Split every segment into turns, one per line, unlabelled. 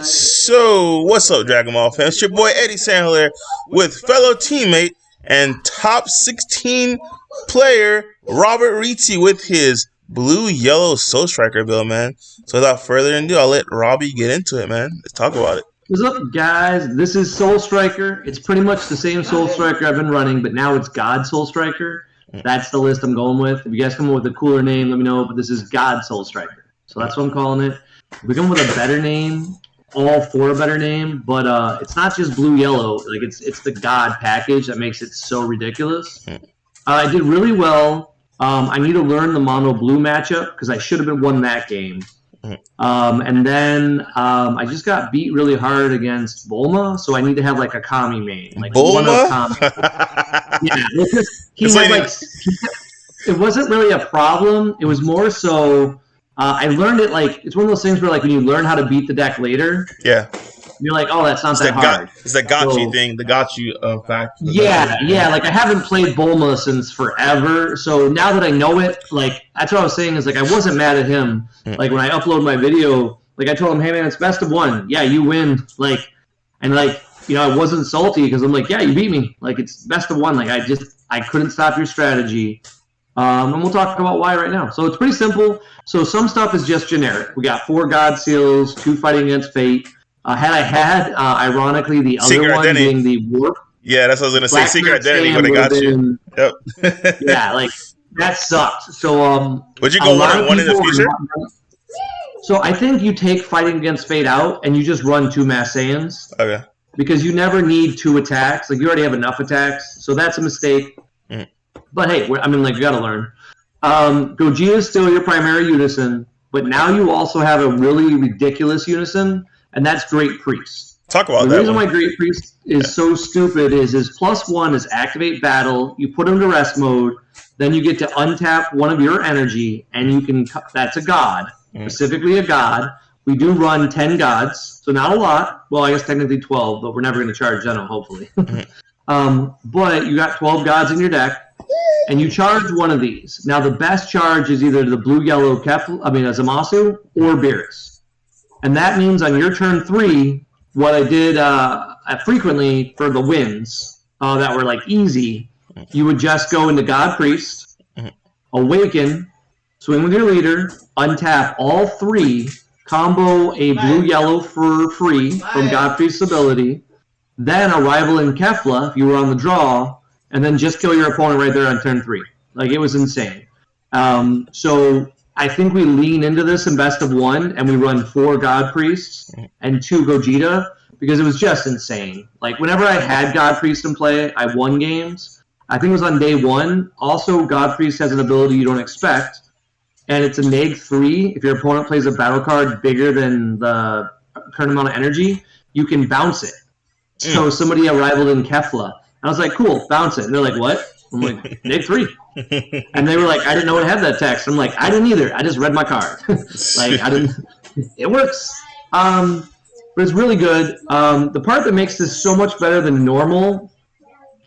So, what's up, Dragon Ball fans? It's your boy Eddie Sandler with fellow teammate and top 16 player Robert Rietze with his blue-yellow Soul Striker build, man. So, without further ado, I'll let Robbie get into it, man. Let's talk about it.
What's up, guys? This is Soul Striker. It's pretty much the same Soul Striker I've been running, but now it's God Soul Striker. That's the list I'm going with. If you guys come up with a cooler name, let me know, but this is God Soul Striker. So that's what I'm calling it. If we come with a better name, all for a better name, but it's not just blue-yellow. Like it's the God package that makes it so ridiculous. I did really well. I need to learn the mono blue matchup because I should have been won that game. And then I just got beat really hard against Bulma, so I need to have like a Kami main. Like
Bulma?
Yeah, he had like it wasn't really a problem. It was more so I learned it like it's one of those things where like when you learn how to beat the deck later,
yeah,
you're like, oh, that's not that hard.
It's that gotcha thing, the gotcha fact.
Yeah. Like I haven't played Bulma since forever, so now that I know it, like that's what I was saying is like I wasn't mad at him. Like when I upload my video, like I told him, hey man, it's best of one. Yeah, you win. Like and like you know I wasn't salty because I'm like, yeah, you beat me. Like it's best of one. Like I couldn't stop your strategy. And we'll talk about why right now. So it's pretty simple. So some stuff is just generic. We got 4 God Seals, 2 Fighting Against Fate. Ironically, the other
Secret
one
Identity.
being the Warp.
Yeah, that's what I was going to say. Secret Identity, but I got you. Yep.
Yeah, like, that sucked. So,
would you go one in the future?
So I think you take Fighting Against Fate out, and you just run 2 Mass Saiyans.
Okay.
Because you never need 2 attacks. Like, you already have enough attacks. So that's a mistake. But hey, you gotta learn. Gogeta is still your primary unison, but now you also have a really ridiculous unison, and that's Great Priest.
Talk about that.
The reason why Great Priest is so stupid is his +1 is activate battle, you put him to rest mode, then you get to untap one of your energy, and you can, that's a god, specifically a god. We do run 10 gods, so not a lot. Well, I guess technically 12, but we're never going to charge Zeno, hopefully. But you got 12 gods in your deck, and you charge one of these. Now, the best charge is either the blue-yellow Zamasu or Beerus. And that means on your turn 3, what I did frequently for the wins that were like easy, you would just go into God Priest, Awaken, swing with your leader, untap all 3, combo a blue-yellow for free from God Priest's ability, then Arrival in Kefla if you were on the draw, and then just kill your opponent right there on turn 3. Like, it was insane. So I think we lean into this in best of 1, and we run 4 God Priests and 2 Gogeta, because it was just insane. Like, whenever I had God Priest in play, I won games. I think it was on day 1. Also, God Priest has an ability you don't expect, and it's a neg 3. If your opponent plays a battle card bigger than the current amount of energy, you can bounce it. So somebody arrived in Kefla. I was like, cool, bounce it. And they're like, what? I'm like, neg 3. And they were like, I didn't know it had that text. I'm like, I didn't either. I just read my card. Like, I didn't. It works. But it's really good. The part that makes this so much better than normal,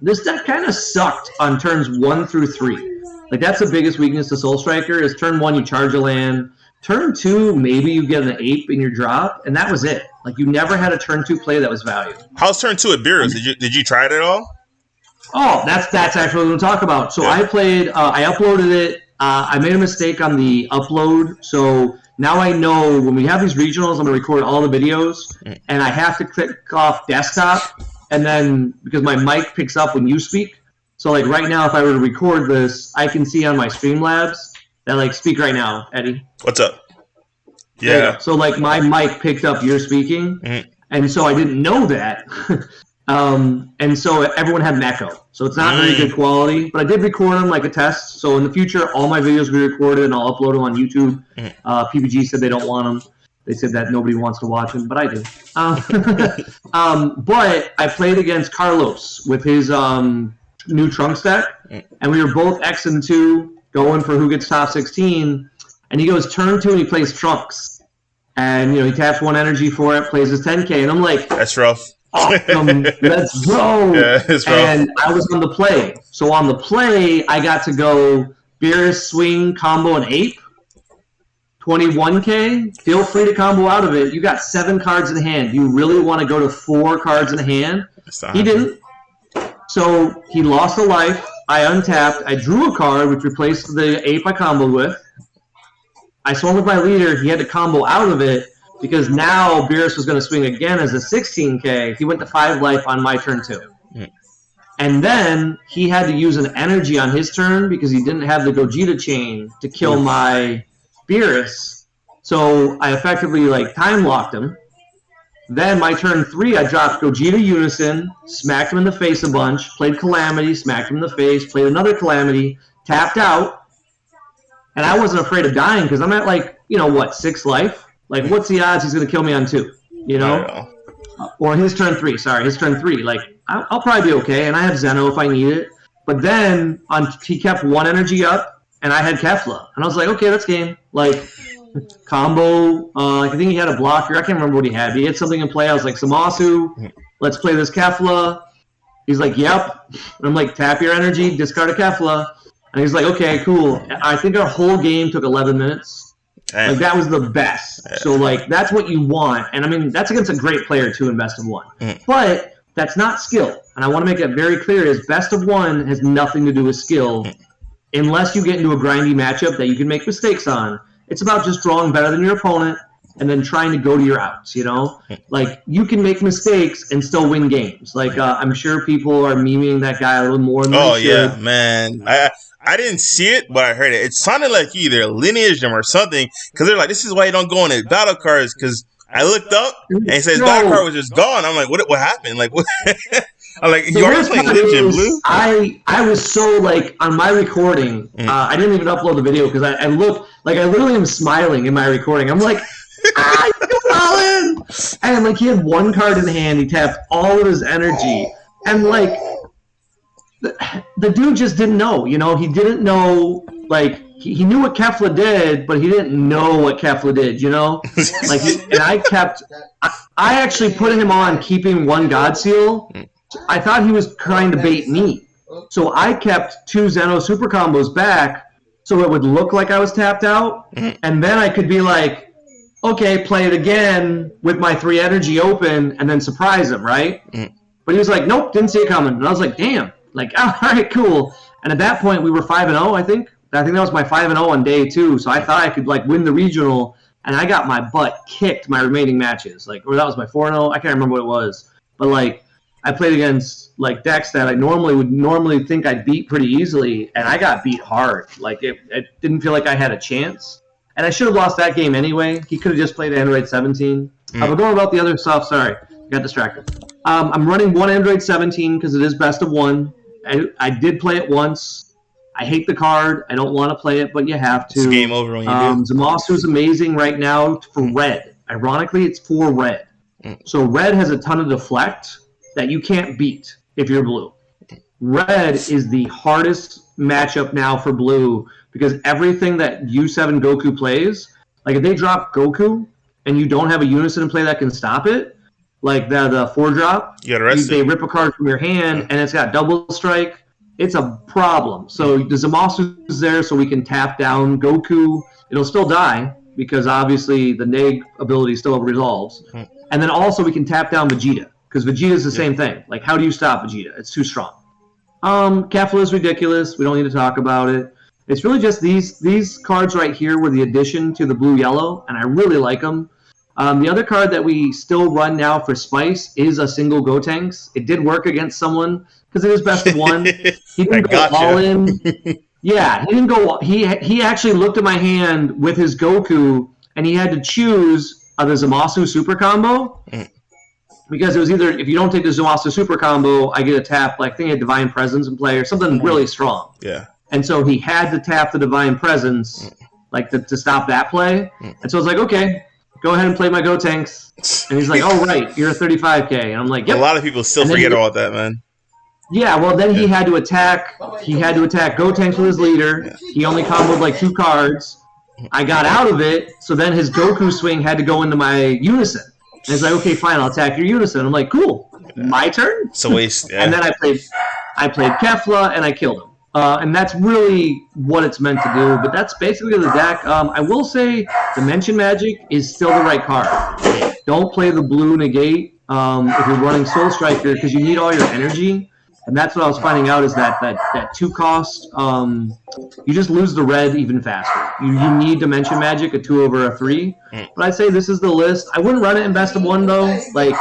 this deck kind of sucked on turns 1 through 3. Like, that's the biggest weakness to Soul Striker is turn 1, you charge a land. Turn 2, maybe you get an ape in your drop, and that was it. Like, you never had a turn 2 play that was valued.
How's turn 2 at Beerus? Did you try it at all?
Oh, that's actually what we'll talk about. So I played, I uploaded it. I made a mistake on the upload. So now I know when we have these regionals, I'm going to record all the videos. And I have to click off desktop. And then, because my mic picks up when you speak. So like right now, if I were to record this, I can see on my Streamlabs that like speak right now, Eddie.
What's up? Yeah.
So like my mic picked up your speaking. And so I didn't know that. And so everyone had an echo. So it's not very good quality, but I did record them like a test. So in the future, all my videos will be recorded and I'll upload them on YouTube. PPG said they don't want them. They said that nobody wants to watch them, but I do. But I played against Carlos with his new Trunks deck, and we were both X and 2 going for who gets top 16. And he goes turn 2 and he plays Trunks. And, you know, he taps 1 energy for it, plays his 10K, and I'm like,
that's rough.
Awesome, let's go.
Yeah, it's rough.
And I was on the play. So on the play, I got to go Beerus, swing, combo, and ape. 21K, feel free to combo out of it. You got 7 cards in hand. You really want to go to 4 cards in hand? He didn't. So he lost a life. I untapped. I drew a card, which replaced the ape I comboed with. I swung with my leader. He had to combo out of it because now Beerus was going to swing again as a 16K. He went to 5 life on my turn 2. And then he had to use an energy on his turn because he didn't have the Gogeta chain to kill my Beerus. So I effectively time locked him. Then my turn 3, I dropped Gogeta Unison, smacked him in the face a bunch, played Calamity, smacked him in the face, played another Calamity, tapped out. And I wasn't afraid of dying because I'm at 6 life? What's the odds he's going to kill me on 2? Or his turn 3, his turn 3. I'll probably be okay, and I have Zeno if I need it. But then he kept 1 energy up, and I had Kefla. And I was like, okay, that's game. Combo. I think he had a blocker. I can't remember what he had. But he had something in play. I was like, Zamasu, let's play this Kefla. He's like, yep. And I'm like, tap your energy, discard a Kefla. And he's like, okay, cool. I think our whole game took 11 minutes. That was the best. So, that's what you want. And, I mean, that's against a great player, too, in best of 1. But that's not skill. And I want to make it very clear is best of 1 has nothing to do with skill unless you get into a grindy matchup that you can make mistakes on. It's about just drawing better than your opponent and then trying to go to your outs, you can make mistakes and still win games. I'm sure people are memeing that guy a little more than they should.
Yeah, man. I didn't see it, but I heard it. It sounded like you either lineaged him or something because they're like, this is why you don't go on his battle cards because I looked up and it says battle card was just gone. I'm like, what happened? What? I'm like, you already playing Legend Blue?
I was so on my recording, I didn't even upload the video because I looked I literally am smiling in my recording. I'm like, Colin! And he had 1 card in hand, he tapped all of his energy, and the dude just didn't know. He didn't know. He knew what Kefla did, but he didn't know what Kefla did. And I actually put him on keeping 1 God Seal. I thought he was trying to bait me. So I kept 2 Zeno super combos back so it would look like I was tapped out. And then I could be like, okay, play it again with my 3 energy open and then surprise him, right? But he was like, nope, didn't see it coming. And I was like, damn. All right, cool. And at that point, we were 5-0, I think. I think that was my 5-0 on day 2. So I thought I could, win the regional. And I got my butt kicked my remaining matches. Or that was my 4-0. I can't remember what it was. But, I played against decks that I normally think I'd beat pretty easily, and I got beat hard. It didn't feel like I had a chance, and I should have lost that game anyway. He could have just played Android 17. But going about the other stuff, sorry, got distracted. I'm running 1 Android 17 because it is best of 1. I did play it once. I hate the card. I don't want to play it, but you have to.
It's game over when you do.
Zamasu is amazing right now for red. Ironically, it's for red. So red has a ton of deflect that you can't beat if you're blue. Red is the hardest matchup now for blue because everything that U7 Goku plays, if they drop Goku and you don't have a Unison in play that can stop it, the 4-drop, they rip a card from your hand and it's got double strike, it's a problem. So the Zamasu is there so we can tap down Goku. It'll still die because obviously the neg ability still resolves. And then also we can tap down Vegeta. Because Vegeta is the same thing. How do you stop Vegeta? It's too strong. Kefla is ridiculous. We don't need to talk about it. It's really just these cards right here were the addition to the blue-yellow, and I really like them. The other card that we still run now for Spice is a single Gotenks. It did work against someone because it is best of 1. He didn't go all in. Yeah, he didn't go. He actually looked at my hand with his Goku, and he had to choose the Zamasu super combo. Because it was either, if you don't take the Zamasu super combo, I get a tap, I think he had Divine Presence in play or something really strong.
Yeah.
And so he had to tap the Divine Presence, to stop that play. And so I was like, okay, go ahead and play my Gotenks. And he's like, oh, right, you're a 35K. And I'm like, yep.
A lot of people still forget about that, man.
Yeah, well, then he had to attack Gotenks with his leader. He only comboed 2 cards. I got out of it, so then his Goku swing had to go into my Unison. And it's like, okay, fine, I'll attack your Unison. I'm like, cool, my turn?
It's a waste, yeah.
And then I played Kefla, and I killed him. And that's really what it's meant to do. But that's basically the deck. I will say Dimension Magic is still the right card. Don't play the blue negate if you're running Soul Striker because you need all your energy. And that's what I was finding out is that 2-cost, you just lose the red even faster. You need Dimension Magic, a 2 over a 3. But I'd say this is the list. I wouldn't run it in best of 1 though. Like,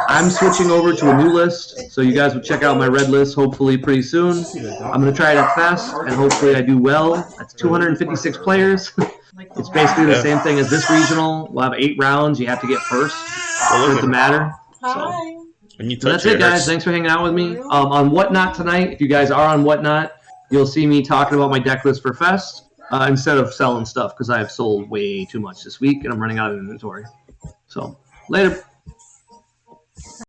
I'm switching over to a new list, so you guys will check out my red list hopefully pretty soon. I'm going to try it at Fest, and hopefully I do well. That's 256 players. It's basically the same thing as this regional. We'll have 8 rounds. You have to get first for it to matter. So. So that's it, guys. Thanks for hanging out with me. On Whatnot tonight, if you guys are on Whatnot, you'll see me talking about my deck list for Fest instead of selling stuff because I've sold way too much this week and I'm running out of inventory. So, later.